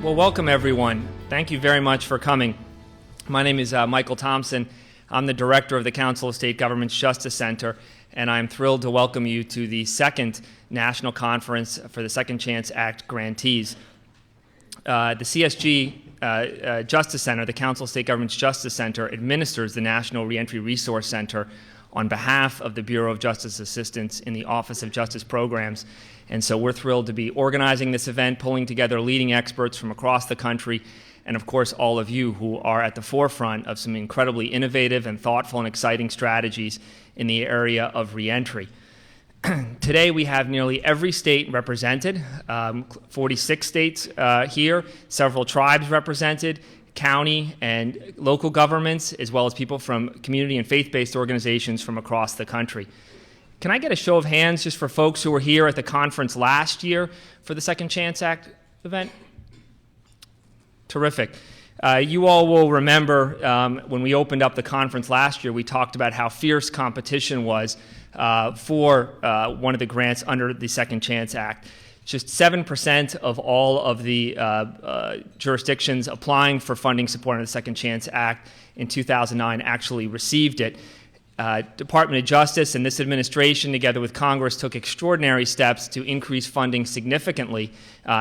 Well, welcome everyone. Thank you very much for coming. My name is Michael Thompson. I'm the director of the Council of State Governments Justice Center, and I'm thrilled to welcome you to the second National Conference for the Second Chance Act grantees. The CSG Justice Center, the Council of State Governments Justice Center, administers the National Reentry Resource Center on behalf of the Bureau of Justice Assistance in the Office of Justice Programs. And so we're thrilled to be organizing this event, pulling together leading experts from across the country, and of course all of you who are at the forefront of some incredibly innovative and thoughtful and exciting strategies in the area of reentry. Today we have nearly every state represented, 46 states here, several tribes represented, county and local governments, as well as people from community and faith-based organizations from across the country. Can I get a show of hands just for folks who were here at the conference last year for the Second Chance Act event? Terrific. You all will remember when we opened up the conference last year, we talked about how fierce competition was for one of the grants under the Second Chance Act. Just 7% of all of the jurisdictions applying for funding support under the Second Chance Act in 2009 actually received it. Department of Justice and this administration, together with Congress, took extraordinary steps to increase funding significantly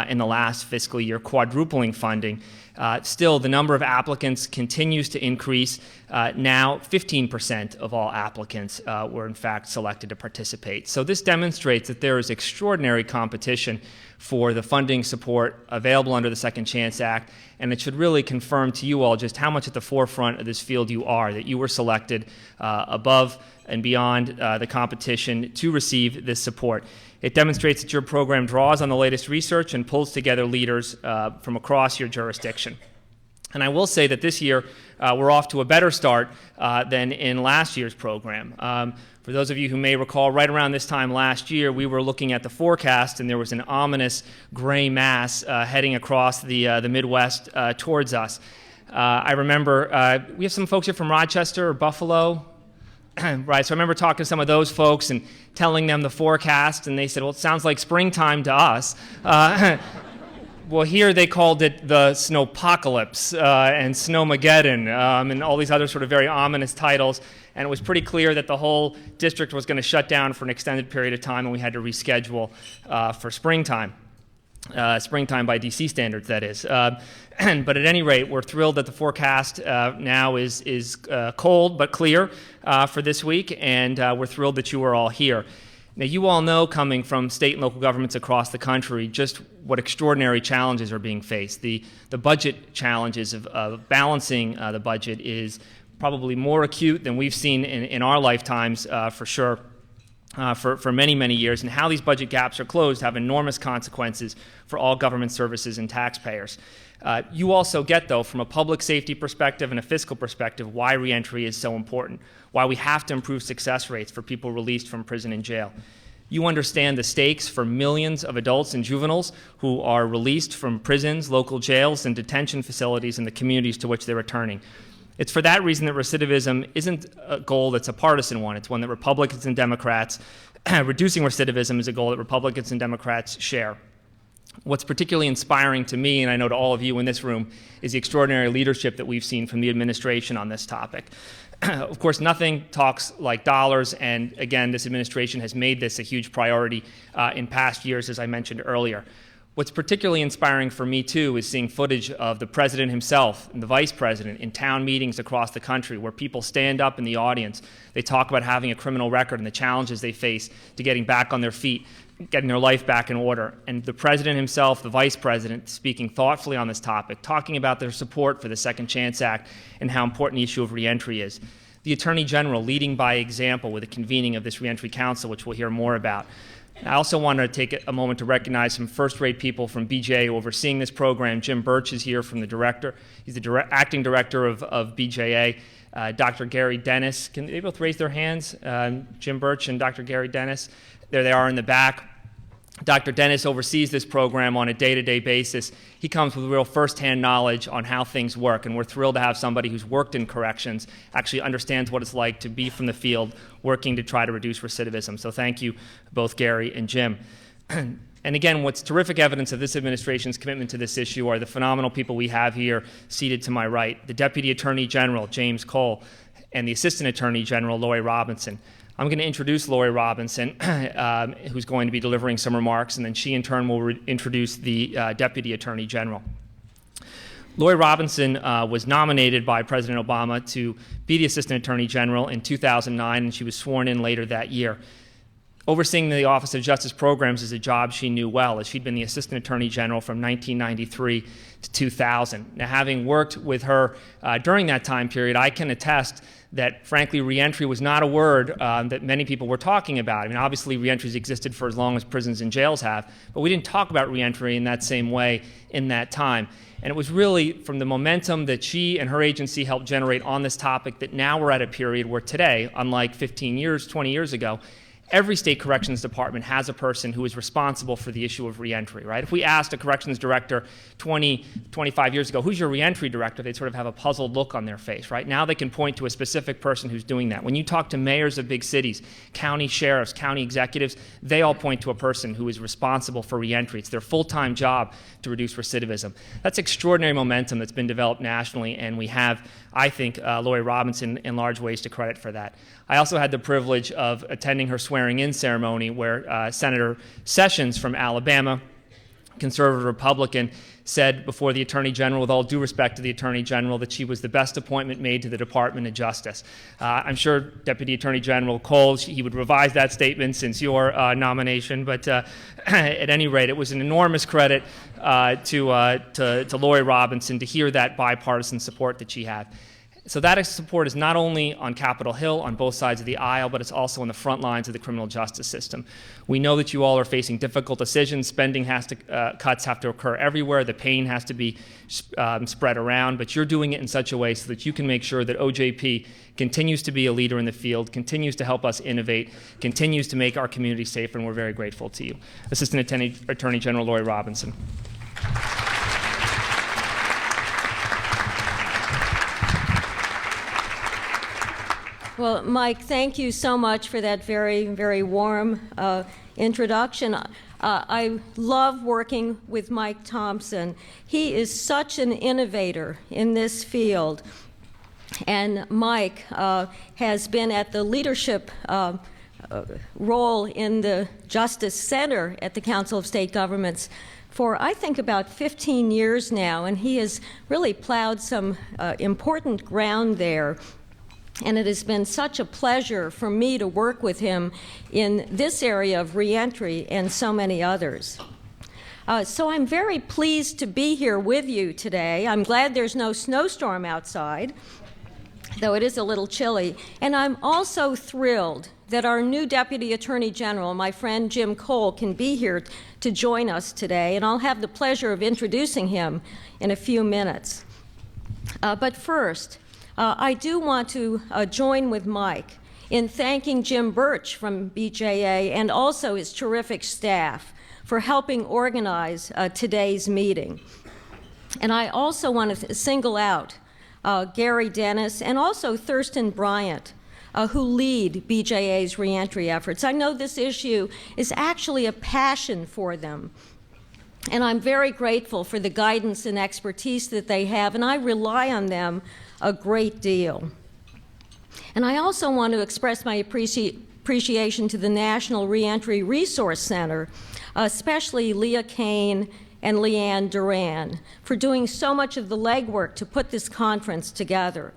in the last fiscal year, quadrupling funding. Still, the number of applicants continues to increase. Now, 15% of all applicants were in fact selected to participate. So this demonstrates that there is extraordinary competition for the funding support available under the Second Chance Act, and it should really confirm to you all just how much at the forefront of this field you are, that you were selected above and beyond the competition to receive this support. It demonstrates that your program draws on the latest research and pulls together leaders from across your jurisdiction. And I will say that this year we're off to a better start than in last year's program. For those of you who may recall, right around this time last year, we were looking at the forecast, and there was an ominous gray mass heading across the Midwest towards us. I remember we have some folks here from Rochester or Buffalo. Right, so I remember talking to some of those folks and telling them the forecast, and they said, well, it sounds like springtime to us. Well, here they called it the snowpocalypse and snowmageddon and all these other sort of very ominous titles, and it was pretty clear that the whole district was going to shut down for an extended period of time, and we had to reschedule for springtime. Springtime by DC standards, that is. But at any rate, we're thrilled that the forecast now is cold but clear for this week, and we're thrilled that you are all here. Now, you all know, coming from state and local governments across the country, just what extraordinary challenges are being faced. The budget challenges of balancing the budget is probably more acute than we've seen in our lifetimes, for sure. For many, many years, and how these budget gaps are closed have enormous consequences for all government services and taxpayers. You also get, though, from a public safety perspective and a fiscal perspective, why reentry is so important, why we have to improve success rates for people released from prison and jail. You understand the stakes for millions of adults and juveniles who are released from prisons, local jails, and detention facilities in the communities to which they're returning. It's for that reason that recidivism isn't a goal that's a partisan one. It's one that Republicans and Democrats, reducing recidivism is a goal that Republicans and Democrats share. What's particularly inspiring to me, and I know to all of you in this room, is the extraordinary leadership that we've seen from the administration on this topic. Of course, nothing talks like dollars, and again, this administration has made this a huge priority in past years, as I mentioned earlier. What's particularly inspiring for me, too, is seeing footage of the president himself and the vice president in town meetings across the country where people stand up in the audience. They talk about having a criminal record and the challenges they face to getting back on their feet, getting their life back in order. And the president himself, the vice president, speaking thoughtfully on this topic, talking about their support for the Second Chance Act and how important the issue of reentry is. The Attorney General leading by example with the convening of this Reentry Council, which we'll hear more about. I also want to take a moment to recognize some first-rate people from BJA overseeing this program. Jim Birch is here from the director. He's the acting director of BJA. Dr. Gary Dennis, can they both raise their hands? Jim Birch and Dr. Gary Dennis. There they are in the back. Dr. Dennis oversees this program on a day-to-day basis. He comes with real first-hand knowledge on how things work, and we're thrilled to have somebody who's worked in corrections, actually understands what it's like to be from the field, working to try to reduce recidivism. So thank you, both Gary and Jim. And again, what's terrific evidence of this administration's commitment to this issue are the phenomenal people we have here seated to my right, the Deputy Attorney General, James Cole, and the Assistant Attorney General, Laurie Robinson. I'm going to introduce Laurie Robinson, who's going to be delivering some remarks, and then she in turn will introduce the Deputy Attorney General. Laurie Robinson was nominated by President Obama to be the Assistant Attorney General in 2009, and she was sworn in later that year. Overseeing the Office of Justice Programs is a job she knew well, as she'd been the Assistant Attorney General from 1993 to 2000. Now, having worked with her during that time period, I can attest that, frankly, reentry was not a word that many people were talking about. I mean, obviously, reentry's existed for as long as prisons and jails have, but we didn't talk about reentry in that same way in that time. And it was really from the momentum that she and her agency helped generate on this topic that now we're at a period where today, unlike 15 years, 20 years ago, every state corrections department has a person who is responsible for the issue of reentry, right? If we asked a corrections director 20, 25 years ago, who's your reentry director, they'd sort of have a puzzled look on their face, right? Now they can point to a specific person who's doing that. When you talk to mayors of big cities, county sheriffs, county executives, they all point to a person who is responsible for reentry. It's their full-time job to reduce recidivism. That's extraordinary momentum that's been developed nationally, and we have, I think, Laurie Robinson in large ways to credit for that. I also had the privilege of attending her swearing-in ceremony where Senator Sessions from Alabama, conservative Republican, said before the Attorney General, with all due respect to the Attorney General, that she was the best appointment made to the Department of Justice. I'm sure Deputy Attorney General Cole, he would revise that statement since your nomination, but at any rate, it was an enormous credit to Laurie Robinson to hear that bipartisan support that she had. So that support is not only on Capitol Hill, on both sides of the aisle, but it's also on the front lines of the criminal justice system. We know that you all are facing difficult decisions. Spending cuts have to occur everywhere. The pain has to be spread around, but you're doing it in such a way so that you can make sure that OJP continues to be a leader in the field, continues to help us innovate, continues to make our community safer, and we're very grateful to you. Assistant Attorney General Laurie Robinson. Well, Mike, thank you so much for that very, very warm introduction. I love working with Mike Thompson. He is such an innovator in this field. And Mike has been at the leadership role in the Justice Center at the Council of State Governments for, I think, about 15 years now, and he has really plowed some important ground there. And it has been such a pleasure for me to work with him in this area of reentry and so many others. So I'm very pleased to be here with you today. I'm glad there's no snowstorm outside, though it is a little chilly. And I'm also thrilled that our new Deputy Attorney General, my friend Jim Cole, can be here to join us today. And I'll have the pleasure of introducing him in a few minutes. But first, I do want to join with Mike in thanking Jim Birch from BJA and also his terrific staff for helping organize today's meeting. And I also want to single out Gary Dennis and also Thurston Bryant, who lead BJA's reentry efforts. I know this issue is actually a passion for them. And I'm very grateful for the guidance and expertise that they have, and I rely on them a great deal. And I also want to express my appreciation to the National Reentry Resource Center, especially Leah Kane and Leanne Duran, for doing so much of the legwork to put this conference together.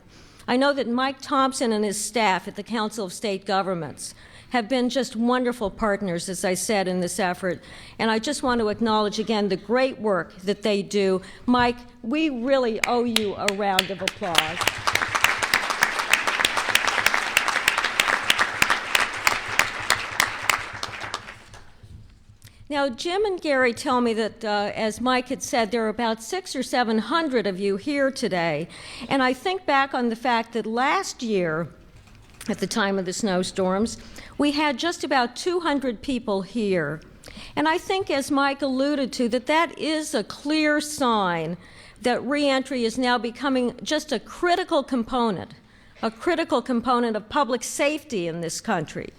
I know that Mike Thompson and his staff at the Council of State Governments have been just wonderful partners, as I said, in this effort. And I just want to acknowledge again the great work that they do. Mike, we really owe you a round of applause. Now, Jim and Gary tell me that, as Mike had said, there are about 600 or 700 of you here today. And I think back on the fact that last year, at the time of the snowstorms, we had just about 200 people here. And I think, as Mike alluded to, that is a clear sign that reentry is now becoming just a critical component of public safety in this country.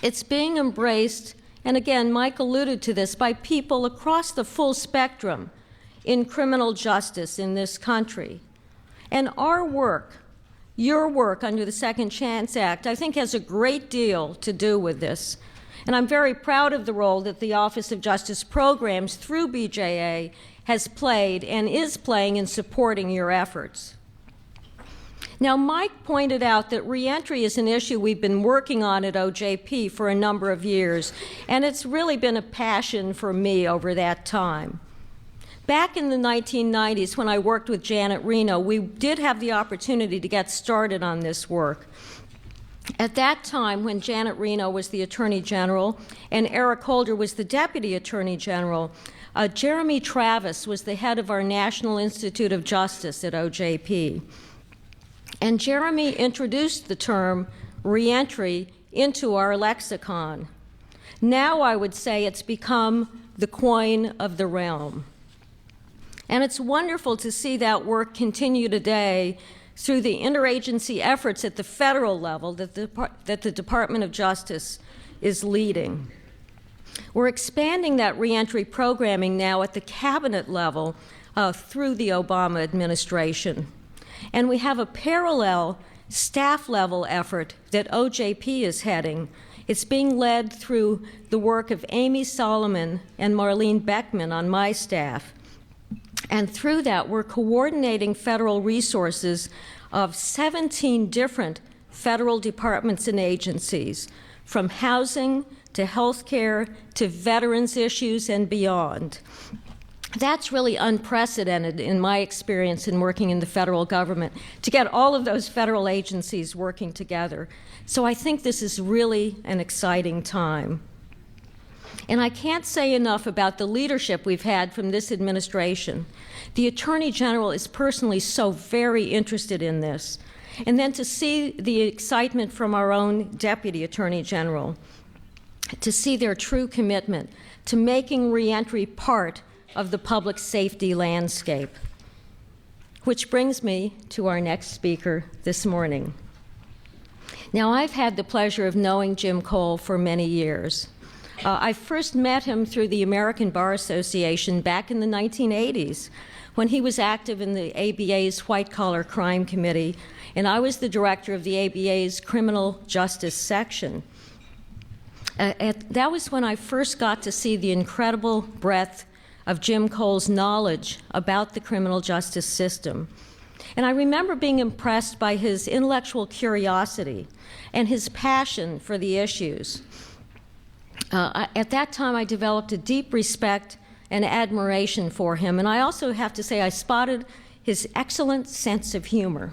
It's being embraced and again, Mike alluded to this, by people across the full spectrum in criminal justice in this country. And our work, your work under the Second Chance Act, I think has a great deal to do with this. And I'm very proud of the role that the Office of Justice Programs through BJA has played and is playing in supporting your efforts. Now, Mike pointed out that reentry is an issue we've been working on at OJP for a number of years, and it's really been a passion for me over that time. Back in the 1990s, when I worked with Janet Reno, we did have the opportunity to get started on this work. At that time, when Janet Reno was the Attorney General and Eric Holder was the Deputy Attorney General, Jeremy Travis was the head of our National Institute of Justice at OJP. And Jeremy introduced the term reentry into our lexicon. Now I would say it's become the coin of the realm. And it's wonderful to see that work continue today through the interagency efforts at the federal level that the Department of Justice is leading. We're expanding that reentry programming now at the cabinet level through the Obama administration. And we have a parallel staff-level effort that OJP is heading. It's being led through the work of Amy Solomon and Marlene Beckman on my staff. And through that, we're coordinating federal resources of 17 different federal departments and agencies, from housing to healthcare to veterans issues and beyond. That's really unprecedented in my experience in working in the federal government, to get all of those federal agencies working together. So I think this is really an exciting time. And I can't say enough about the leadership we've had from this administration. The Attorney General is personally so very interested in this. And then to see the excitement from our own Deputy Attorney General, to see their true commitment to making reentry part of the public safety landscape. Which brings me to our next speaker this morning. Now, I've had the pleasure of knowing Jim Cole for many years. I first met him through the American Bar Association back in the 1980s, when he was active in the ABA's White Collar Crime Committee, and I was the director of the ABA's Criminal Justice Section. That was when I first got to see the incredible breadth of Jim Cole's knowledge about the criminal justice system. And I remember being impressed by his intellectual curiosity and his passion for the issues. At that time, I developed a deep respect and admiration for him, and I also have to say I spotted his excellent sense of humor,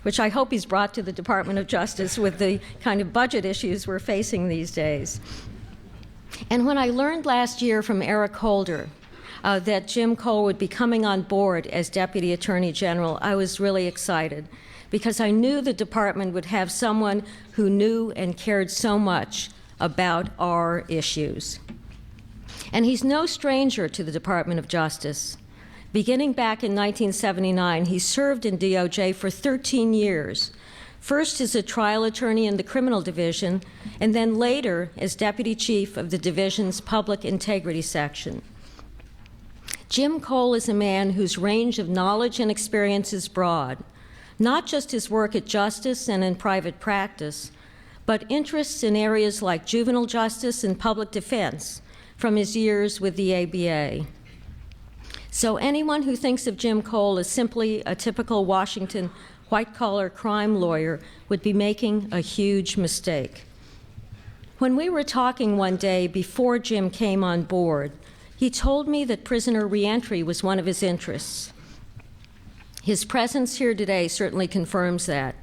which I hope he's brought to the Department of Justice with the kind of budget issues we're facing these days. And when I learned last year from Eric Holder that Jim Cole would be coming on board as Deputy Attorney General, I was really excited, because I knew the department would have someone who knew and cared so much about our issues. And he's no stranger to the Department of Justice. Beginning back in 1979, he served in DOJ for 13 years, first as a trial attorney in the criminal division, and then later as deputy chief of the division's public integrity section. Jim Cole is a man whose range of knowledge and experience is broad, not just his work at Justice and in private practice, but interests in areas like juvenile justice and public defense from his years with the ABA. So anyone who thinks of Jim Cole as simply a typical Washington white-collar crime lawyer would be making a huge mistake. When we were talking one day before Jim came on board, he told me that prisoner reentry was one of his interests. His presence here today certainly confirms that.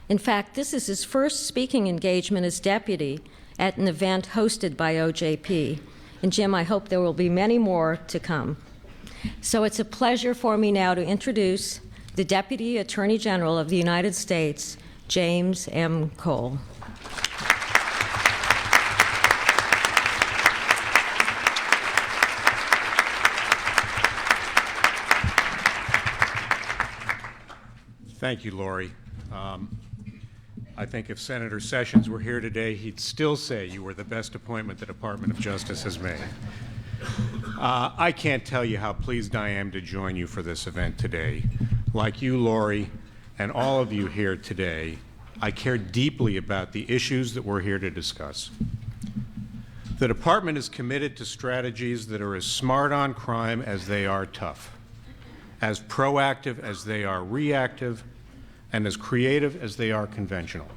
In fact, this is his first speaking engagement as deputy at an event hosted by OJP. And Jim, I hope there will be many more to come. So it's a pleasure for me now to introduce the Deputy Attorney General of the United States, James M. Cole. Thank you, Laurie. I think if Senator Sessions were here today, he'd still say you were the best appointment the Department of Justice has made. I can't tell you how pleased I am to join you for this event today. Like you, Laurie, and all of you here today, I care deeply about the issues that we're here to discuss. The Department is committed to strategies that are as smart on crime as they are tough, as proactive as they are reactive, and as creative as they are conventional.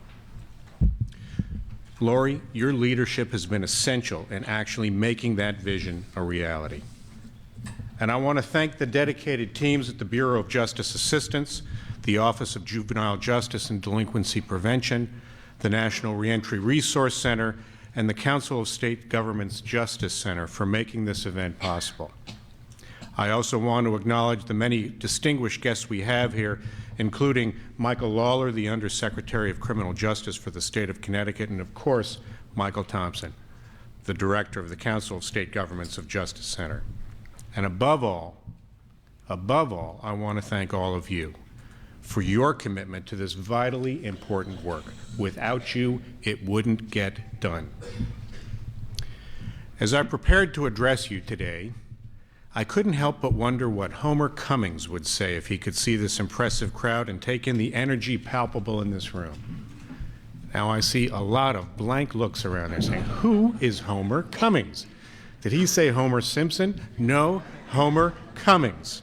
Laurie, your leadership has been essential in actually making that vision a reality. And I want to thank the dedicated teams at the Bureau of Justice Assistance, the Office of Juvenile Justice and Delinquency Prevention, the National Reentry Resource Center, and the Council of State Governments Justice Center for making this event possible. I also want to acknowledge the many distinguished guests we have here, including Michael Lawlor, the Undersecretary of Criminal Justice for the state of Connecticut, and of course, Michael Thompson, the Director of the Council of State Governments of Justice Center. And above all, I want to thank all of you for your commitment to this vitally important work. Without you, it wouldn't get done. As I prepared to address you today, I couldn't help but wonder what Homer Cummings would say if he could see this impressive crowd and take in the energy palpable in this room. Now I see a lot of blank looks around there saying, who is Homer Cummings? Did he say Homer Simpson? No, Homer Cummings.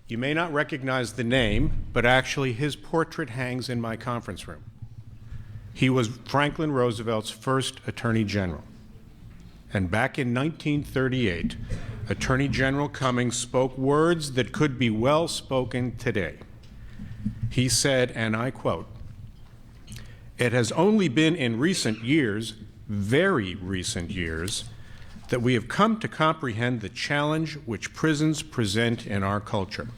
You may not recognize the name, but actually his portrait hangs in my conference room. He was Franklin Roosevelt's first Attorney General. And back in 1938, Attorney General Cummings spoke words that could be well spoken today. He said, and I quote, "It has only been in recent years, very recent years, that we have come to comprehend the challenge which prisons present in our culture."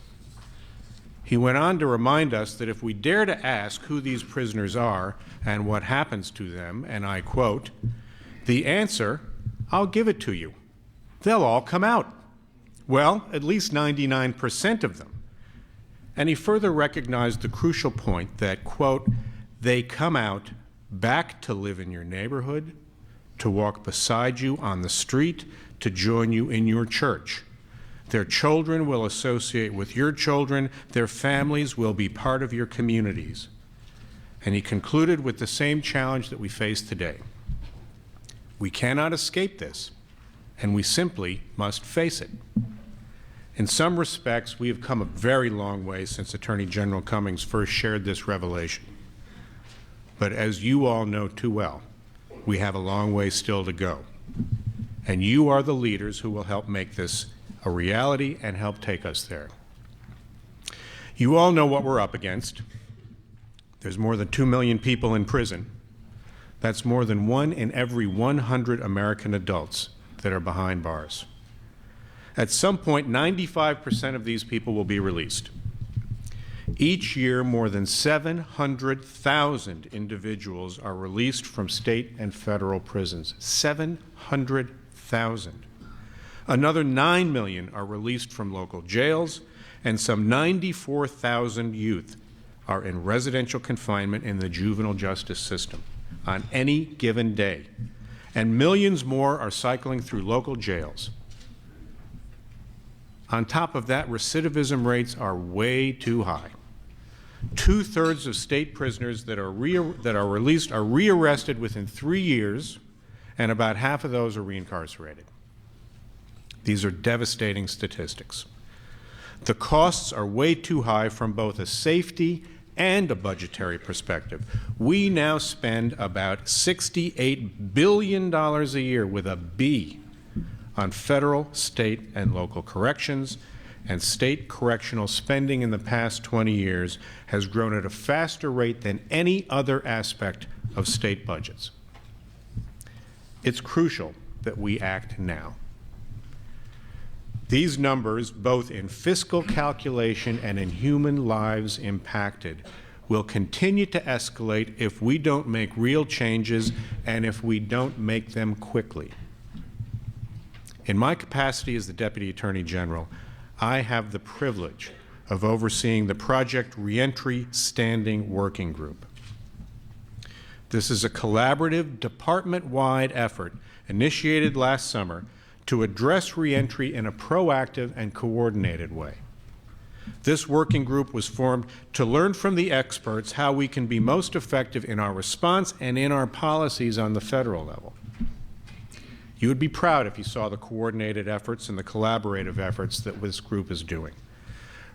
He went on to remind us that if we dare to ask who these prisoners are and what happens to them, and I quote, "the answer, I'll give it to you. They'll all come out. Well, at least 99% of them." And he further recognized the crucial point that, quote, "they come out back to live in your neighborhood, to walk beside you on the street, to join you in your church. Their children will associate with your children. Their families will be part of your communities." And he concluded with the same challenge that we face today. We cannot escape this, and we simply must face it. In some respects, we have come a very long way since Attorney General Cummings first shared this revelation. But as you all know too well, we have a long way still to go. And you are the leaders who will help make this a reality and help take us there. You all know what we're up against. There's more than 2 million people in prison. That's more than 1 in every 100 American adults that are behind bars. At some point, 95% of these people will be released. Each year, more than 700,000 individuals are released from state and federal prisons. 700,000. Another 9 million are released from local jails, and some 94,000 youth are in residential confinement in the juvenile justice system on any given day, and millions more are cycling through local jails. On top of that, recidivism rates are way too high. 2/3 of state prisoners that are released are rearrested within 3 years, and about half of those are reincarcerated. These are devastating statistics. The costs are way too high from both a safety and a budgetary perspective. We now spend about $68 billion a year with a B on federal, state, and local corrections, and state correctional spending in the past 20 years has grown at a faster rate than any other aspect of state budgets. It's crucial that we act now. These numbers, both in fiscal calculation and in human lives impacted, will continue to escalate if we don't make real changes and if we don't make them quickly. In my capacity as the Deputy Attorney General, I have the privilege of overseeing the Project Reentry Standing Working Group. This is a collaborative, department-wide effort initiated last summer to address reentry in a proactive and coordinated way. This working group was formed to learn from the experts how we can be most effective in our response and in our policies on the federal level. You would be proud if you saw the coordinated efforts and the collaborative efforts that this group is doing.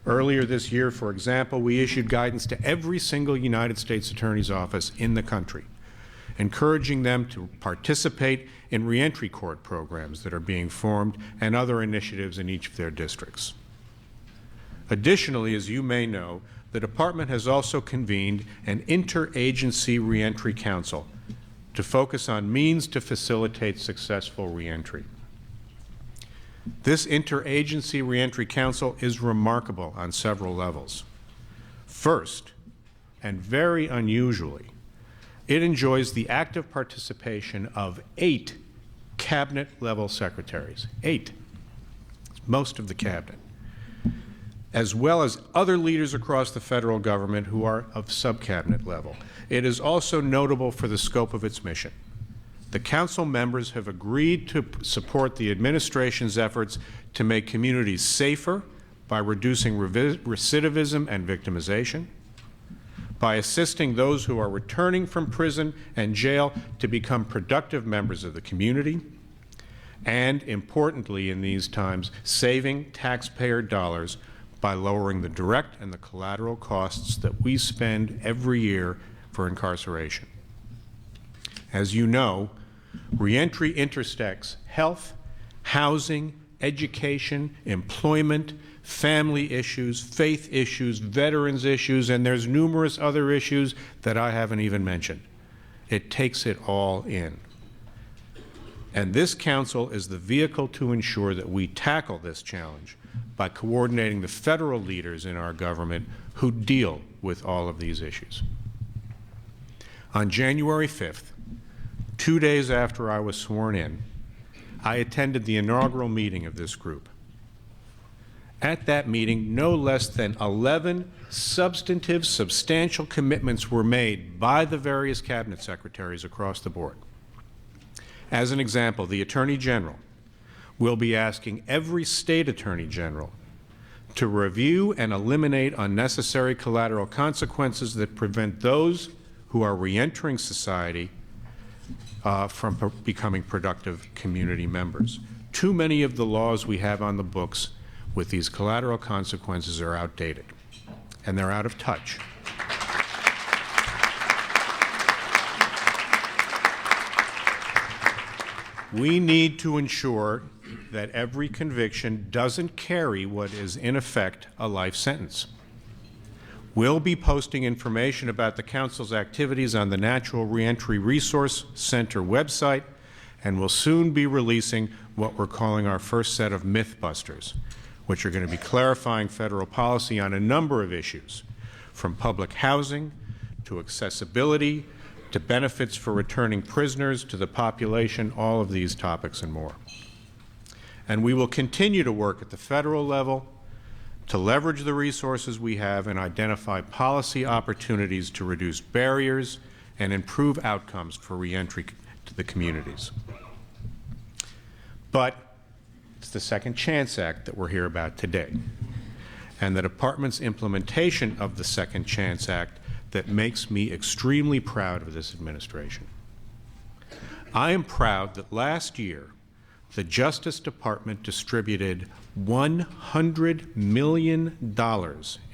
Earlier this year, for example, we issued guidance to every single United States Attorney's office in the country, encouraging them to participate in reentry court programs that are being formed and other initiatives in each of their districts. Additionally, as you may know, the Department has also convened an interagency reentry council to focus on means to facilitate successful reentry. This interagency reentry council is remarkable on several levels. First, and very unusually, it enjoys the active participation of 8 cabinet-level secretaries. 8. Most of the cabinet, as well as other leaders across the federal government who are of sub-cabinet level. It is also notable for the scope of its mission. The council members have agreed to support the administration's efforts to make communities safer by reducing recidivism and victimization, by assisting those who are returning from prison and jail to become productive members of the community, and importantly in these times, saving taxpayer dollars by lowering the direct and the collateral costs that we spend every year for incarceration. As you know, reentry intersects health, housing, education, employment, family issues, faith issues, veterans issues, and there's numerous other issues that I haven't even mentioned. It takes it all in. And this council is the vehicle to ensure that we tackle this challenge by coordinating the federal leaders in our government who deal with all of these issues. On January 5th, 2 days after I was sworn in, I attended the inaugural meeting of this group. At that meeting, no less than 11 substantive, substantial commitments were made by the various cabinet secretaries across the board. As an example, the Attorney General will be asking every state Attorney General to review and eliminate unnecessary collateral consequences that prevent those who are reentering society from becoming productive community members. Too many of the laws we have on the books with these collateral consequences are outdated, and they're out of touch. We need to ensure that every conviction doesn't carry what is in effect a life sentence. We'll be posting information about the Council's activities on the Natural Reentry Resource Center website, and we'll soon be releasing what we're calling our first set of Mythbusters, which are going to be clarifying federal policy on a number of issues, from public housing to accessibility to benefits for returning prisoners to the population, all of these topics and more. And we will continue to work at the federal level to leverage the resources we have and identify policy opportunities to reduce barriers and improve outcomes for reentry to the communities. But it's the Second Chance Act that we're here about today, and the Department's implementation of the Second Chance Act that makes me extremely proud of this administration. I am proud that last year, the Justice Department distributed $100 million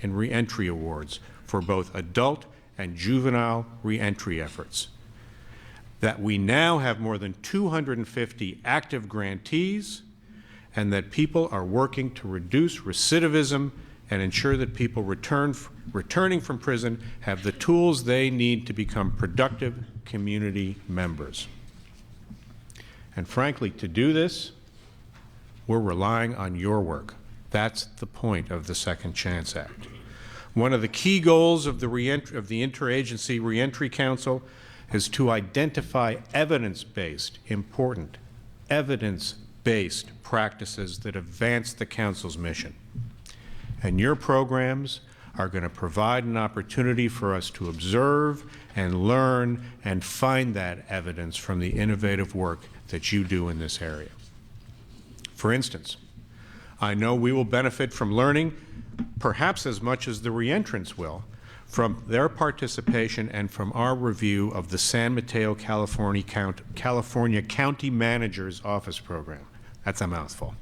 in reentry awards for both adult and juvenile reentry efforts. That we now have more than 250 active grantees, and that people are working to reduce recidivism and ensure that people returning from prison have the tools they need to become productive community members. And frankly, to do this, we're relying on your work. That's the point of the Second Chance Act. One of the key goals of the Interagency Reentry Council is to identify evidence-based, important, evidence-based practices that advance the Council's mission. And your programs are going to provide an opportunity for us to observe and learn and find that evidence from the innovative work that you do in this area. For instance, I know we will benefit from learning, perhaps as much as the reentrants will, from their participation and from our review of the San Mateo, California County Manager's Office Program. That's a mouthful.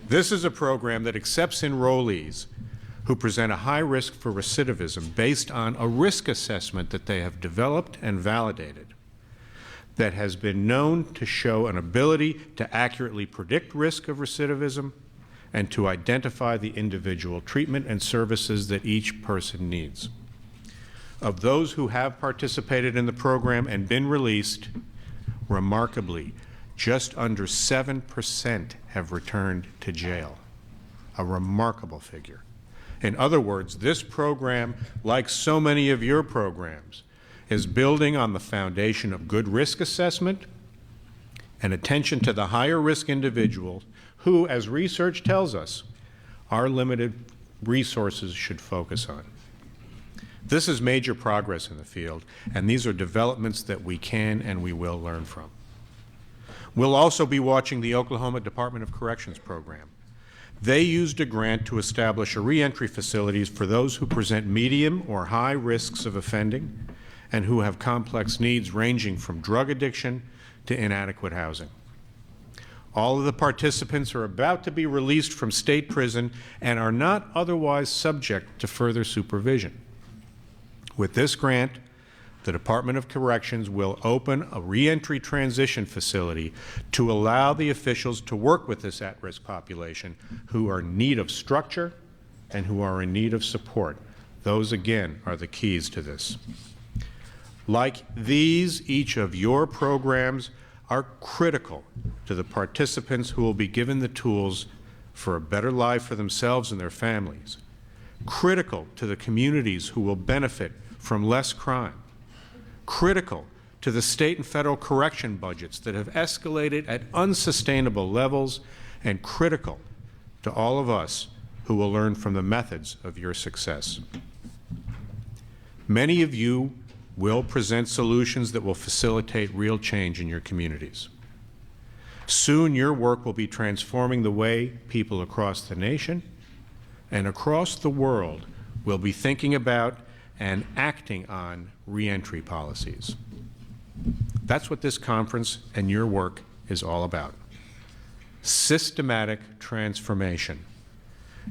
This is a program that accepts enrollees who present a high risk for recidivism based on a risk assessment that they have developed and validated that has been known to show an ability to accurately predict risk of recidivism and to identify the individual treatment and services that each person needs. Of those who have participated in the program and been released, remarkably, just under 7% have returned to jail. A remarkable figure. In other words, this program, like so many of your programs, is building on the foundation of good risk assessment and attention to the higher risk individuals who, as research tells us, our limited resources should focus on. This is major progress in the field, and these are developments that we can and we will learn from. We'll also be watching the Oklahoma Department of Corrections program. They used a grant to establish a reentry facilities for those who present medium or high risks of offending and who have complex needs ranging from drug addiction to inadequate housing. All of the participants are about to be released from state prison and are not otherwise subject to further supervision. With this grant, the Department of Corrections will open a reentry transition facility to allow the officials to work with this at-risk population who are in need of structure and who are in need of support. Those, again, are the keys to this. Like these, each of your programs are critical to the participants who will be given the tools for a better life for themselves and their families, critical to the communities who will benefit from less crime, critical to the state and federal correction budgets that have escalated at unsustainable levels, and critical to all of us who will learn from the methods of your success. Many of you will present solutions that will facilitate real change in your communities. Soon your work will be transforming the way people across the nation and across the world will be thinking about and acting on reentry policies. That's what this conference and your work is all about. Systematic transformation.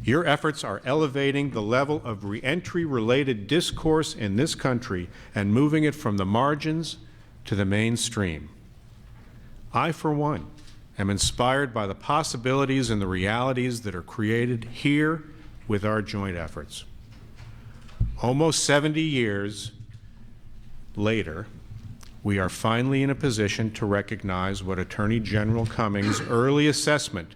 Your efforts are elevating the level of reentry-related discourse in this country and moving it from the margins to the mainstream. I, for one, am inspired by the possibilities and the realities that are created here with our joint efforts. Almost 70 years later, we are finally in a position to recognize what Attorney General Cummings' early assessment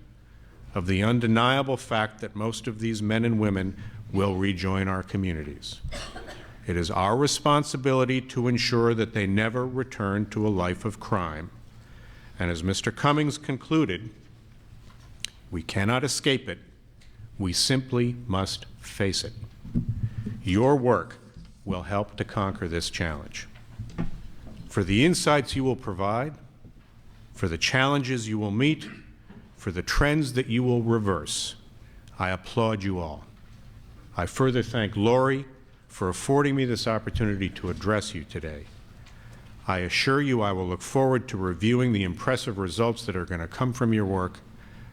of the undeniable fact that most of these men and women will rejoin our communities. It is our responsibility to ensure that they never return to a life of crime. And as Mr. Cummings concluded, we cannot escape it. We simply must face it. Your work will help to conquer this challenge. For the insights you will provide, for the challenges you will meet, for the trends that you will reverse, I applaud you all. I further thank Laurie for affording me this opportunity to address you today. I assure you I will look forward to reviewing the impressive results that are going to come from your work,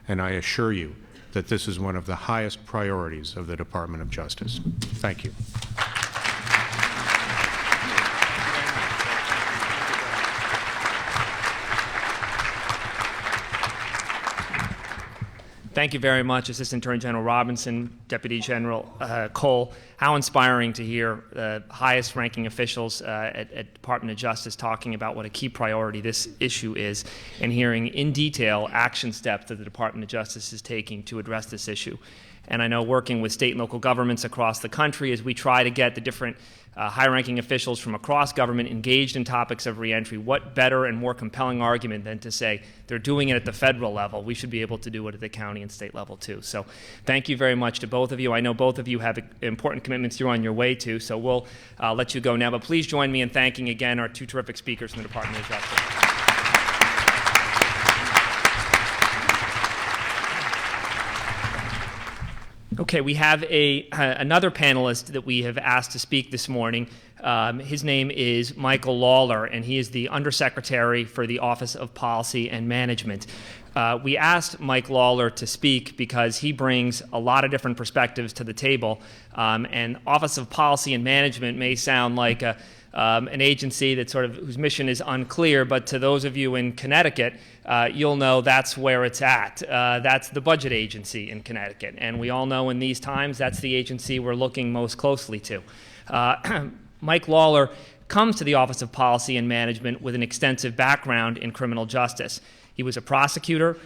and I assure you that this is one of the highest priorities of the Department of Justice. Thank you. Thank you very much, Assistant Attorney General Robinson, Deputy General Cole. How inspiring to hear the highest-ranking officials at Department of Justice talking about what a key priority this issue is, and hearing in detail action steps that the Department of Justice is taking to address this issue. And I know working with state and local governments across the country as we try to get the different high-ranking officials from across government engaged in topics of reentry, what better and more compelling argument than to say they're doing it at the federal level? We should be able to do it at the county and state level too. So thank you very much to both of you. I know both of you have important commitments you're on your way to, so we'll let you go now. But please join me in thanking again our two terrific speakers from the Department of Justice. Okay, we have another panelist that we have asked to speak this morning. His name is Michael Lawlor, and he is the Undersecretary for the Office of Policy and Management. We asked Mike Lawlor to speak because he brings a lot of different perspectives to the table, and Office of Policy and Management may sound like an agency that whose mission is unclear, but to those of you in Connecticut, you'll know that's where it's at. That's the budget agency in Connecticut, and we all know in these times that's the agency we're looking most closely to. Mike Lawlor comes to the Office of Policy and Management with an extensive background in criminal justice. He was a prosecutor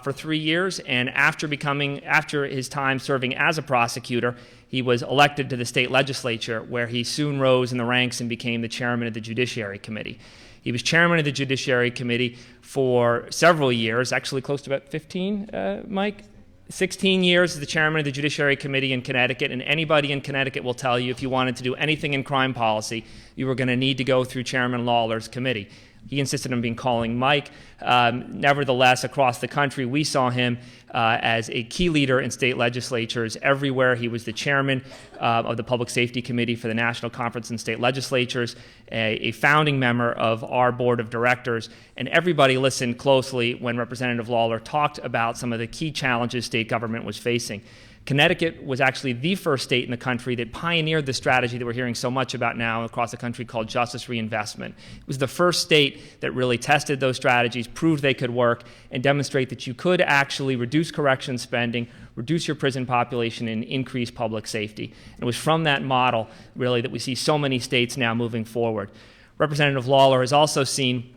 for 3 years, and after his time serving as a prosecutor, he was elected to the state legislature, where he soon rose in the ranks and became the chairman of the Judiciary Committee. He was chairman of the Judiciary Committee for several years, actually close to about 15, Mike? 16 years as the chairman of the Judiciary Committee in Connecticut, and anybody in Connecticut will tell you if you wanted to do anything in crime policy, you were going to need to go through Chairman Lawlor's committee. He insisted on being calling Mike. Nevertheless, across the country, we saw him as a key leader in state legislatures everywhere. He was the chairman of the Public Safety Committee for the National Conference and State Legislatures, a founding member of our board of directors, and everybody listened closely when Representative Lawlor talked about some of the key challenges state government was facing. Connecticut was actually the first state in the country that pioneered the strategy that we're hearing so much about now across the country called justice reinvestment. It was the first state that really tested those strategies, proved they could work, and demonstrate that you could actually reduce correction spending, reduce your prison population, and increase public safety. And it was from that model, really, that we see so many states now moving forward. Representative Lawlor has also seen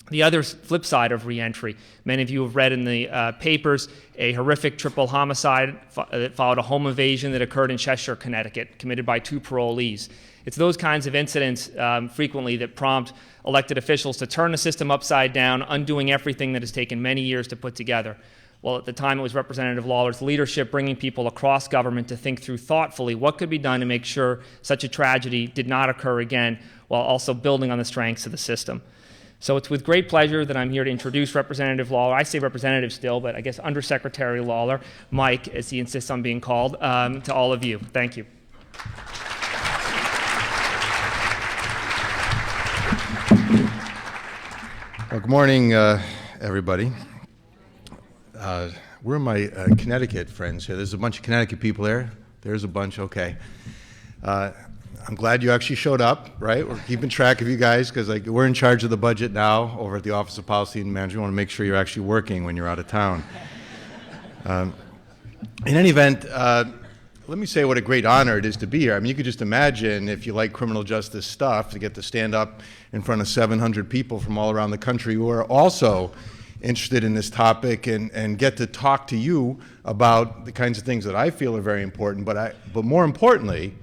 the other flip side of reentry. Many of you have read in the papers a horrific triple homicide that followed a home invasion that occurred in Cheshire, Connecticut, committed by 2 parolees. It's those kinds of incidents frequently that prompt elected officials to turn the system upside down, undoing everything that has taken many years to put together. Well, at the time, it was Representative Lawlor's leadership bringing people across government to think through thoughtfully what could be done to make sure such a tragedy did not occur again, while also building on the strengths of the system. So it's with great pleasure that I'm here to introduce Representative Lawlor. I say Representative still, but I guess Undersecretary Lawlor, Mike, as he insists on being called, to all of you. Thank you. Well, good morning, everybody. Where are my Connecticut friends here? There's a bunch of Connecticut people there. There's a bunch, okay. I'm glad you actually showed up, right? We're keeping track of you guys because we're in charge of the budget now over at the Office of Policy and Management. We want to make sure you're actually working when you're out of town. In any event, let me say what a great honor it is to be here. I mean, you could just imagine if you like criminal justice stuff to get to stand up in front of 700 people from all around the country who are also interested in this topic and get to talk to you about the kinds of things that I feel are very important, but more importantly,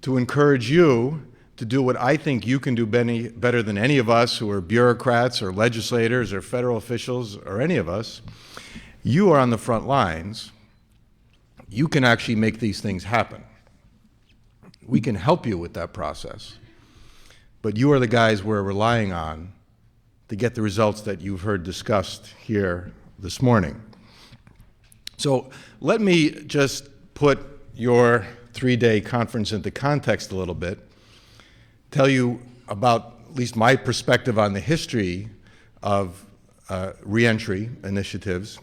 to encourage you to do what I think you can do better than any of us who are bureaucrats or legislators or federal officials or any of us. You are on the front lines. You can actually make these things happen. We can help you with that process, but you are the guys we're relying on to get the results that you've heard discussed here this morning. So let me just put your 3-day conference into context a little bit, tell you about at least my perspective on the history of reentry initiatives,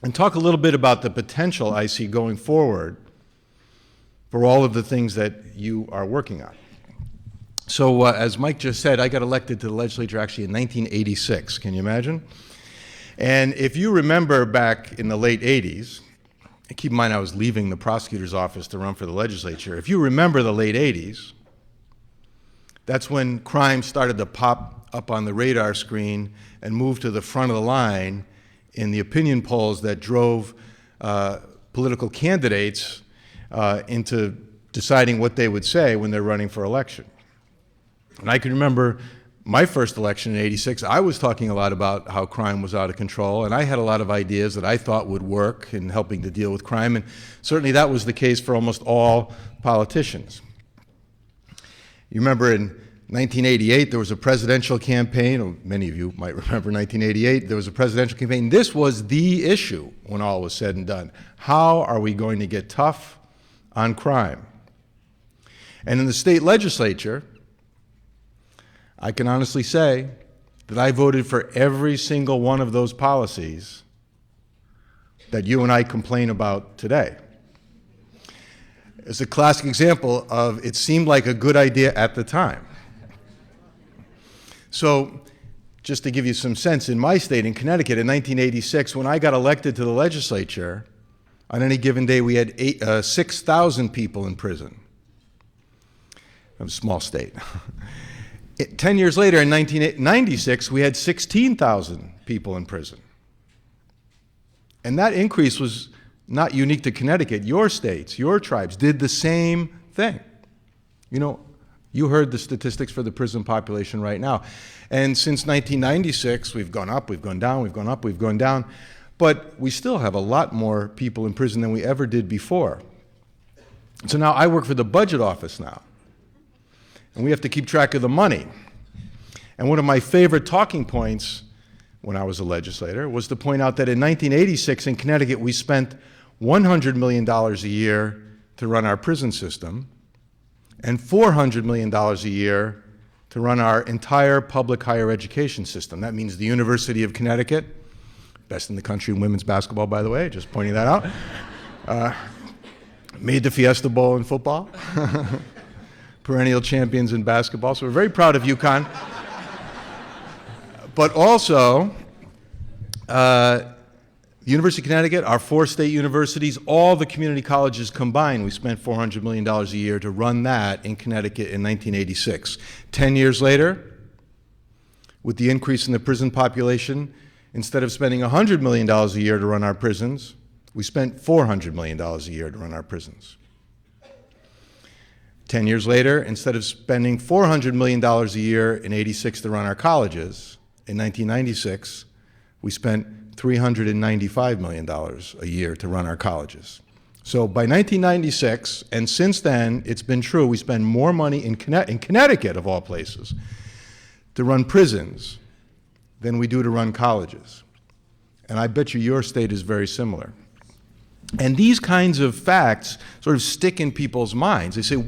and talk a little bit about the potential I see going forward for all of the things that you are working on. So as Mike just said, I got elected to the legislature actually in 1986. Can you imagine? And if you remember back in the late 80s, keep in mind I was leaving the prosecutor's office to run for the legislature. If you remember the late 80s, that's when crime started to pop up on the radar screen and move to the front of the line in the opinion polls that drove political candidates into deciding what they would say when they're running for election. And I can remember my first election in '86, I was talking a lot about how crime was out of control, and I had a lot of ideas that I thought would work in helping to deal with crime, and certainly that was the case for almost all politicians. You remember in 1988, there was a presidential campaign, or many of you might remember 1988, there was a presidential campaign. This was the issue when all was said and done. How are we going to get tough on crime? And in the state legislature, I can honestly say that I voted for every single one of those policies that you and I complain about today. It's a classic example of it seemed like a good idea at the time. So just to give you some sense, in my state, in Connecticut, in 1986, when I got elected to the legislature, on any given day we had 6,000 people in prison. It was a small state. 10 years later, in 1996, we had 16,000 people in prison. And that increase was not unique to Connecticut. Your states, your tribes did the same thing. You know, you heard the statistics for the prison population right now. And since 1996, we've gone up, we've gone down, we've gone up, we've gone down. But we still have a lot more people in prison than we ever did before. So now I work for the budget office now. And we have to keep track of the money. And one of my favorite talking points when I was a legislator was to point out that in 1986 in Connecticut we spent $100 million a year to run our prison system and $400 million a year to run our entire public higher education system. That means the University of Connecticut, best in the country in women's basketball, by the way, just pointing that out, made the Fiesta Bowl in football. Perennial champions in basketball, so we're very proud of UConn. But also, the University of Connecticut, our 4 state universities, all the community colleges combined, we spent $400 million a year to run that in Connecticut in 1986. 10 years later, with the increase in the prison population, instead of spending $100 million a year to run our prisons, we spent $400 million a year to run our prisons. 10 years later, instead of spending $400 million a year in '86 to run our colleges, in 1996, we spent $395 million a year to run our colleges. So by 1996, and since then, it's been true, we spend more money in Connecticut, of all places, to run prisons than we do to run colleges. And I bet you your state is very similar. And these kinds of facts sort of stick in people's minds. They say,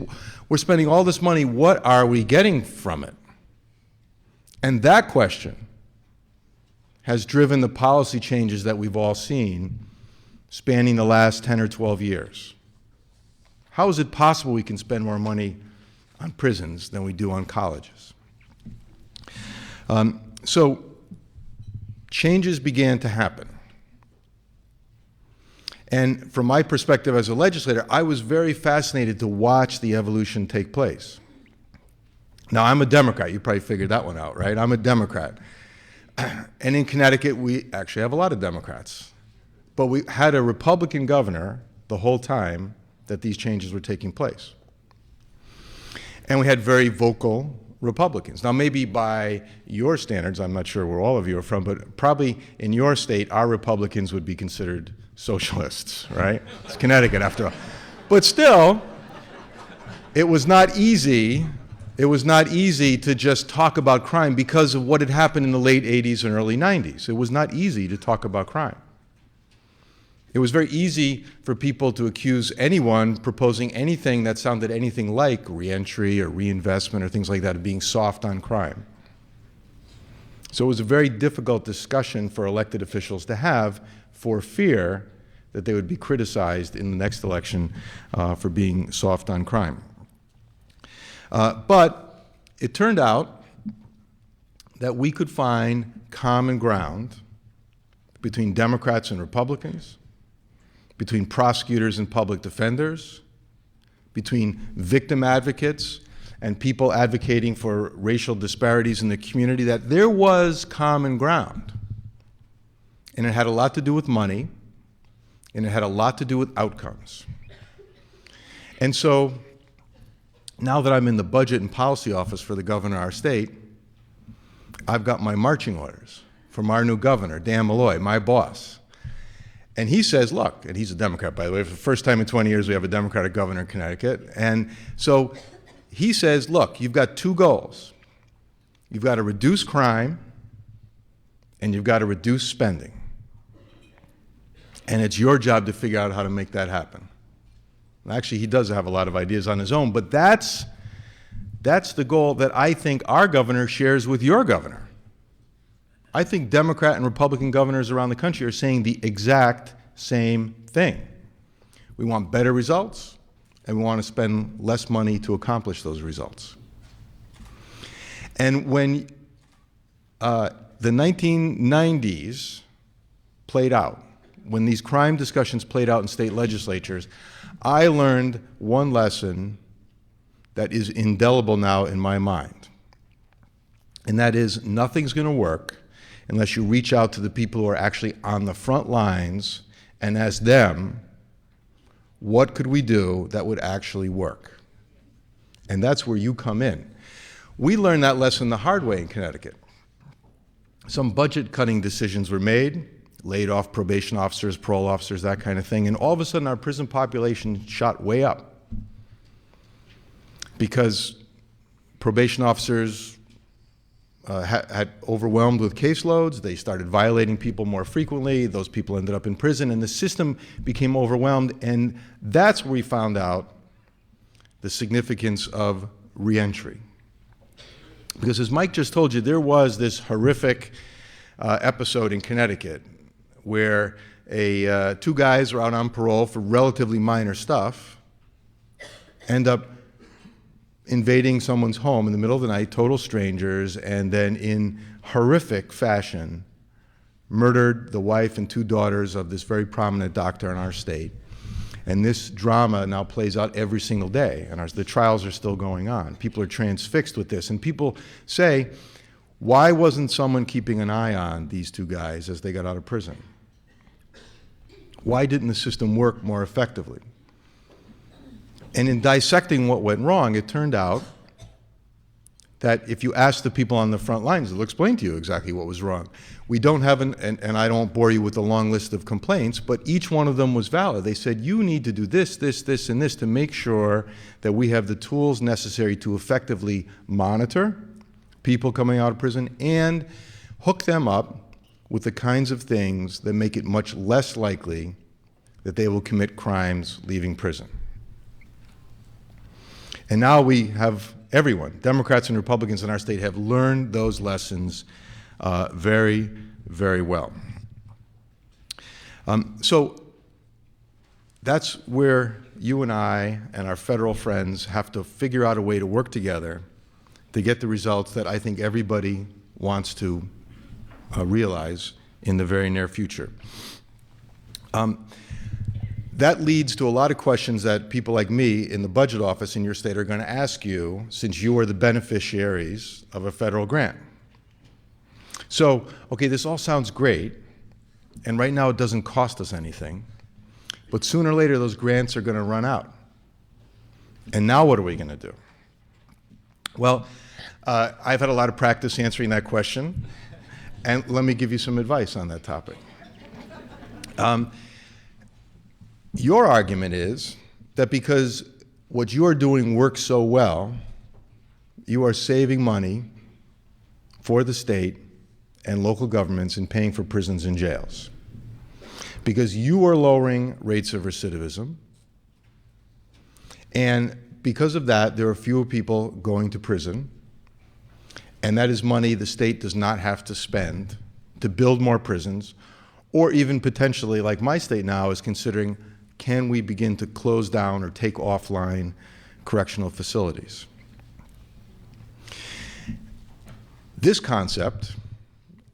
we're spending all this money, what are we getting from it? And that question has driven the policy changes that we've all seen spanning the last 10 or 12 years. How is it possible we can spend more money on prisons than we do on colleges? So changes began to happen. And from my perspective as a legislator, I was very fascinated to watch the evolution take place. Now, I'm a Democrat. You probably figured that one out, right? I'm a Democrat. And in Connecticut, we actually have a lot of Democrats. But we had a Republican governor the whole time that these changes were taking place. And we had very vocal Republicans. Now, maybe by your standards, I'm not sure where all of you are from, but probably in your state, our Republicans would be considered socialists, right? It's Connecticut after all. But still, it was not easy. It was not easy to just talk about crime because of what had happened in the late 80s and early 90s. It was not easy to talk about crime. It was very easy for people to accuse anyone proposing anything that sounded anything like reentry or reinvestment or things like that of being soft on crime. So it was a very difficult discussion for elected officials to have for fear that they would be criticized in the next election for being soft on crime. But it turned out that we could find common ground between Democrats and Republicans, between prosecutors and public defenders, between victim advocates and people advocating for racial disparities in the community, that there was common ground. And it had a lot to do with money, and it had a lot to do with outcomes. And so now that I'm in the budget and policy office for the governor of our state, I've got my marching orders from our new governor, Dan Malloy, my boss. And he says, look, and he's a Democrat, by the way, for the first time in 20 years we have a Democratic governor in Connecticut. And so he says, look, you've got two goals. You've got to reduce crime and you've got to reduce spending. And it's your job to figure out how to make that happen. And actually, he does have a lot of ideas on his own, but that's the goal that I think our governor shares with your governor. I think Democrat and Republican governors around the country are saying the exact same thing. We want better results, and we want to spend less money to accomplish those results. And when the 1990s played out, when these crime discussions played out in state legislatures, I learned one lesson that is indelible now in my mind. And that is, nothing's going to work unless you reach out to the people who are actually on the front lines and ask them, what could we do that would actually work? And that's where you come in. We learned that lesson the hard way in Connecticut. Some budget cutting decisions were made, laid off probation officers, parole officers, that kind of thing, and all of a sudden our prison population shot way up because probation officers had overwhelmed with caseloads. They started violating people more frequently. Those people ended up in prison, and the system became overwhelmed, and that's where we found out the significance of reentry. Because as Mike just told you, there was this horrific episode in Connecticut where two guys were out on parole for relatively minor stuff, end up invading someone's home in the middle of the night, total strangers, and then in horrific fashion murdered the wife and two daughters of this very prominent doctor in our state. And this drama now plays out every single day, and the trials are still going on. People are transfixed with this, and people say, why wasn't someone keeping an eye on these two guys as they got out of prison? Why didn't the system work more effectively? And in dissecting what went wrong, it turned out that if you ask the people on the front lines, they'll explain to you exactly what was wrong. We don't have and I don't bore you with the long list of complaints, but each one of them was valid. They said, you need to do this, this, this, and this to make sure that we have the tools necessary to effectively monitor people coming out of prison and hook them up with the kinds of things that make it much less likely that they will commit crimes leaving prison. And now we have everyone, Democrats and Republicans in our state, have learned those lessons very, very well. So that's where you and I and our federal friends have to figure out a way to work together to get the results that I think everybody wants to realize in the very near future. That leads to a lot of questions that people like me in the budget office in your state are going to ask you, since you are the beneficiaries of a federal grant. So, okay, this all sounds great, and right now it doesn't cost us anything, but sooner or later those grants are going to run out. And now what are we going to do? Well, I've had a lot of practice answering that question, and let me give you some advice on that topic. Your argument is that because what you are doing works so well, you are saving money for the state and local governments in paying for prisons and jails. Because you are lowering rates of recidivism, and because of that, there are fewer people going to prison, and that is money the state does not have to spend to build more prisons, or even potentially, like my state now is considering, can we begin to close down or take offline correctional facilities? This concept,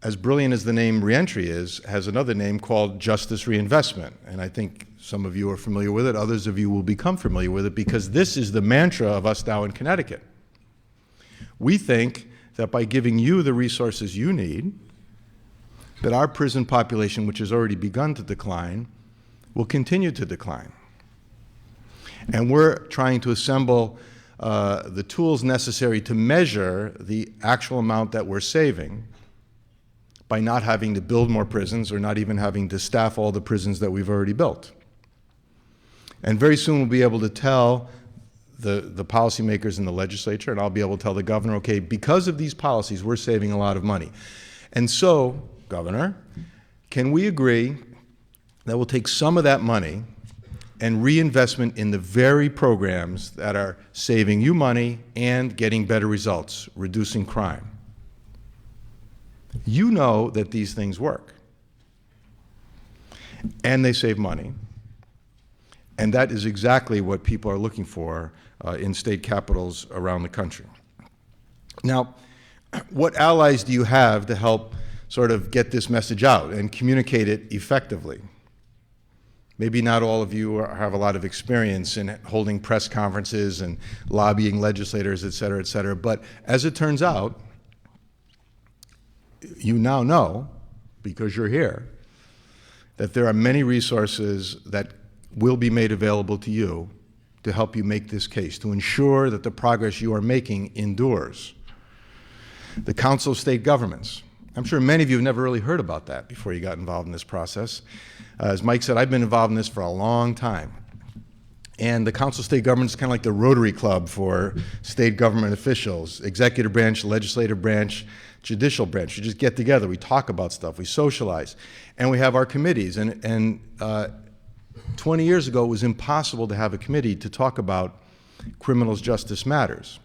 as brilliant as the name Reentry is, has another name called justice reinvestment. And I think some of you are familiar with it, others of you will become familiar with it, because this is the mantra of us now in Connecticut. We think that by giving you the resources you need, that our prison population, which has already begun to decline, will continue to decline. And we're trying to assemble the tools necessary to measure the actual amount that we're saving by not having to build more prisons or not even having to staff all the prisons that we've already built. And very soon we'll be able to tell the policymakers in the legislature, and I'll be able to tell the governor, okay, because of these policies, we're saving a lot of money. And so, Governor, can we agree that we'll take some of that money and reinvestment in the very programs that are saving you money and getting better results, reducing crime? You know that these things work, and they save money, and that is exactly what people are looking for in state capitals around the country. Now, what allies do you have to help sort of get this message out and communicate it effectively? Maybe not all of you have a lot of experience in holding press conferences and lobbying legislators, et cetera, but as it turns out, you now know, because you're here, that there are many resources that will be made available to you to help you make this case, to ensure that the progress you are making endures. The Council of State Governments. I'm sure many of you have never really heard about that before you got involved in this process. As Mike said, I've been involved in this for a long time. And the Council of State Governments is kind of like the Rotary Club for state government officials, executive branch, legislative branch, judicial branch. We just get together, we talk about stuff, we socialize, and we have our committees. And 20 years ago, it was impossible to have a committee to talk about criminals justice matters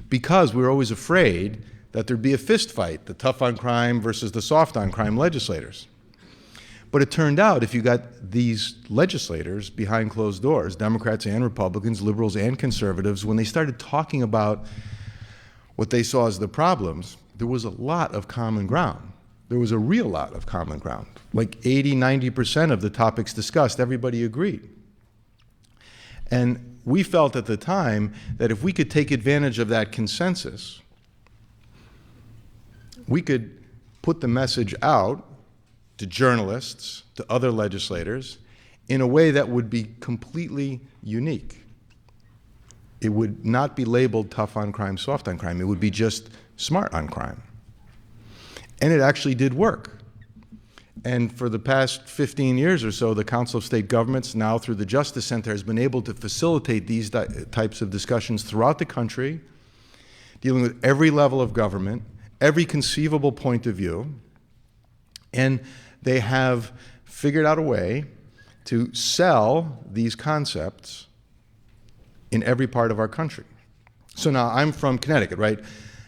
because we were always afraid that there'd be a fist fight, the tough on crime versus the soft on crime legislators. But it turned out if you got these legislators behind closed doors, Democrats and Republicans, liberals and conservatives, when they started talking about what they saw as the problems, there was a lot of common ground. There was a real lot of common ground. Like 80, 90% of the topics discussed, everybody agreed. And we felt at the time that if we could take advantage of that consensus, we could put the message out to journalists, to other legislators, in a way that would be completely unique. It would not be labeled tough on crime, soft on crime. It would be just smart on crime. And it actually did work. And for the past 15 years or so, the Council of State Governments, now through the Justice Center, has been able to facilitate these types of discussions throughout the country, dealing with every level of government, every conceivable point of view, and they have figured out a way to sell these concepts in every part of our country. So now I'm from Connecticut, right?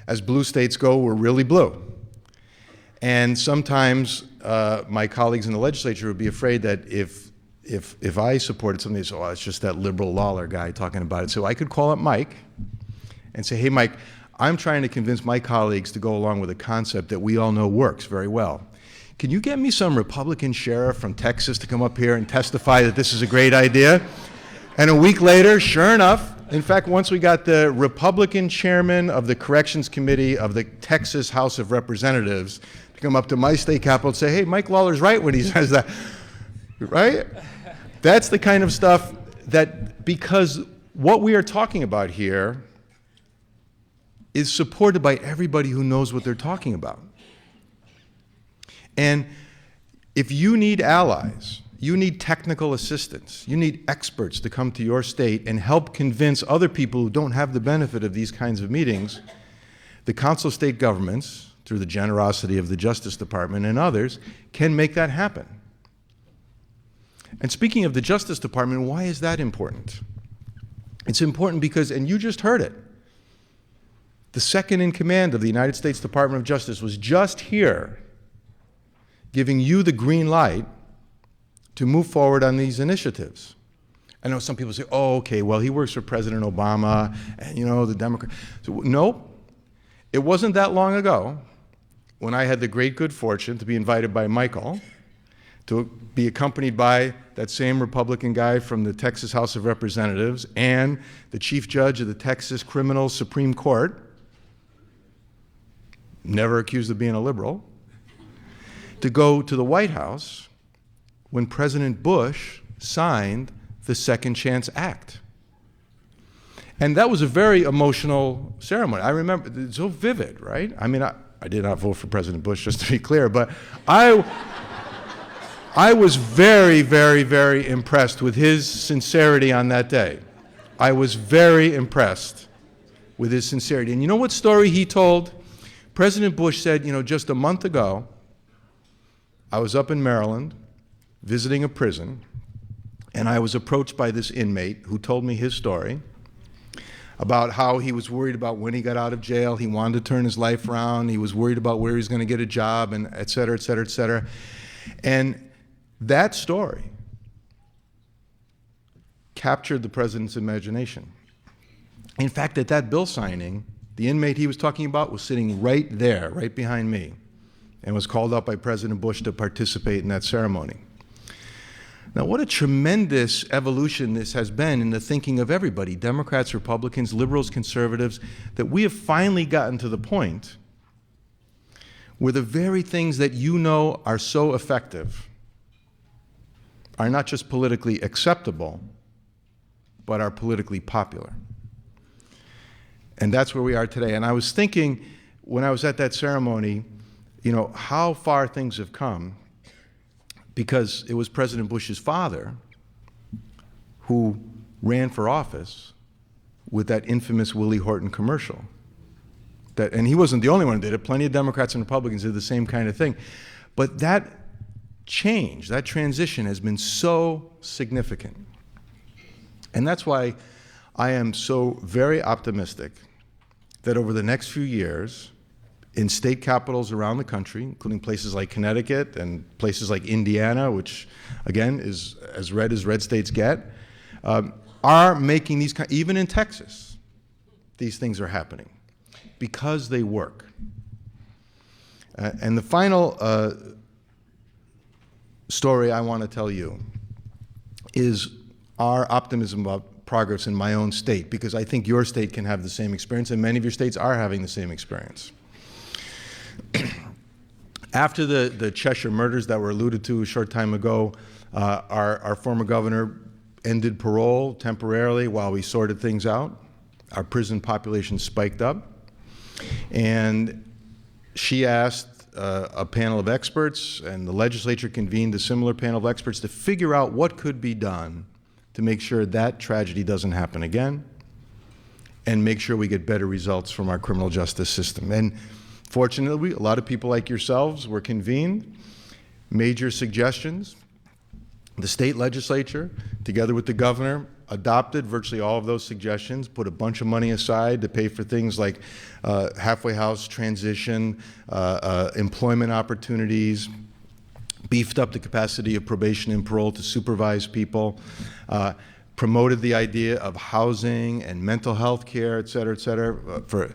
As blue states go, we're really blue. And sometimes my colleagues in the legislature would be afraid that if I supported something, they'd say, oh, it's just that liberal Lawlor guy talking about it. So I could call up Mike and say, hey, Mike, I'm trying to convince my colleagues to go along with a concept that we all know works very well. Can you get me some Republican sheriff from Texas to come up here and testify that this is a great idea? And a week later, sure enough, in fact, once we got the Republican chairman of the Corrections Committee of the Texas House of Representatives to come up to my state capitol and say, hey, Mike Lawler's right when he says that, right? That's the kind of stuff that, because what we are talking about here is supported by everybody who knows what they're talking about. And if you need allies, you need technical assistance, you need experts to come to your state and help convince other people who don't have the benefit of these kinds of meetings, the Council of State Governments, through the generosity of the Justice Department and others, can make that happen. And speaking of the Justice Department, why is that important? It's important because, and you just heard it, the second in command of the United States Department of Justice was just here giving you the green light to move forward on these initiatives. I know some people say, oh, okay, well, he works for President Obama, and, you know, the Democrat. So, no, it wasn't that long ago when I had the great good fortune to be invited by Michael to be accompanied by that same Republican guy from the Texas House of Representatives and the chief judge of the Texas Criminal Supreme Court, never accused of being a liberal, to go to the White House when President Bush signed the Second Chance Act. And that was a very emotional ceremony. I remember, it's so vivid, right? I mean, I did not vote for President Bush, just to be clear, but I was very, very, very impressed with his sincerity on that day. I was very impressed with his sincerity. And you know what story he told? President Bush said, you know, just a month ago, I was up in Maryland visiting a prison, and I was approached by this inmate who told me his story about how he was worried about when he got out of jail. He wanted to turn his life around. He was worried about where he was going to get a job, and et cetera, et cetera, et cetera. And that story captured the president's imagination. In fact, at that bill signing, the inmate he was talking about was sitting right there, right behind me, and was called up by President Bush to participate in that ceremony. Now, what a tremendous evolution this has been in the thinking of everybody, Democrats, Republicans, liberals, conservatives, that we have finally gotten to the point where the very things that you know are so effective are not just politically acceptable, but are politically popular. And that's where we are today. And I was thinking, when I was at that ceremony, you know, how far things have come, because it was President Bush's father who ran for office with that infamous Willie Horton commercial. And he wasn't the only one who did it. Plenty of Democrats and Republicans did the same kind of thing. But that change, that transition has been so significant. And that's why I am so very optimistic that over the next few years, in state capitals around the country, including places like Connecticut and places like Indiana, which again is as red states get, are making these, even in Texas, these things are happening because they work. And the final story I want to tell you is our optimism about progress in my own state, because I think your state can have the same experience, and many of your states are having the same experience. After the Cheshire murders that were alluded to a short time ago, our former governor ended parole temporarily while we sorted things out. Our prison population spiked up, and she asked a panel of experts, and the legislature convened a similar panel of experts to figure out what could be done to make sure that tragedy doesn't happen again, and make sure we get better results from our criminal justice system. And fortunately, a lot of people like yourselves were convened, made your suggestions. The state legislature, together with the governor, adopted virtually all of those suggestions, put a bunch of money aside to pay for things like halfway house transition, employment opportunities, beefed up the capacity of probation and parole to supervise people, promoted the idea of housing and mental health care, et cetera, for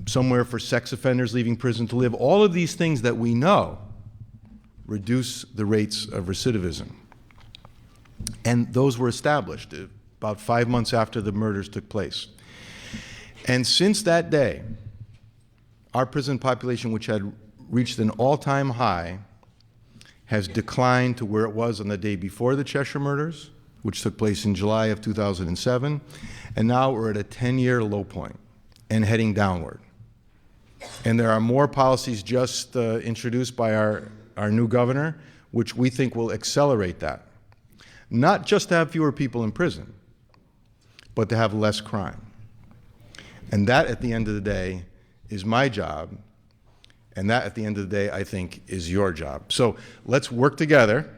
somewhere for sex offenders leaving prison to live. All of these things that we know reduce the rates of recidivism. And those were established about 5 months after the murders took place. And since that day, our prison population, which had reached an all-time high, has declined to where it was on the day before the Cheshire murders, which took place in July of 2007, and now we're at a 10-year low point and heading downward. And there are more policies just introduced by our new governor, which we think will accelerate that. Not just to have fewer people in prison, but to have less crime. And that, at the end of the day, is my job. And that, at the end of the day, I think, is your job. So let's work together.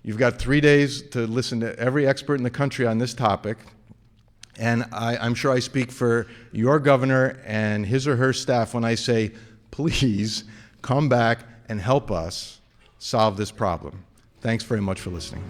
You've got 3 days to listen to every expert in the country on this topic. And I'm sure I speak for your governor and his or her staff when I say, please come back and help us solve this problem. Thanks very much for listening.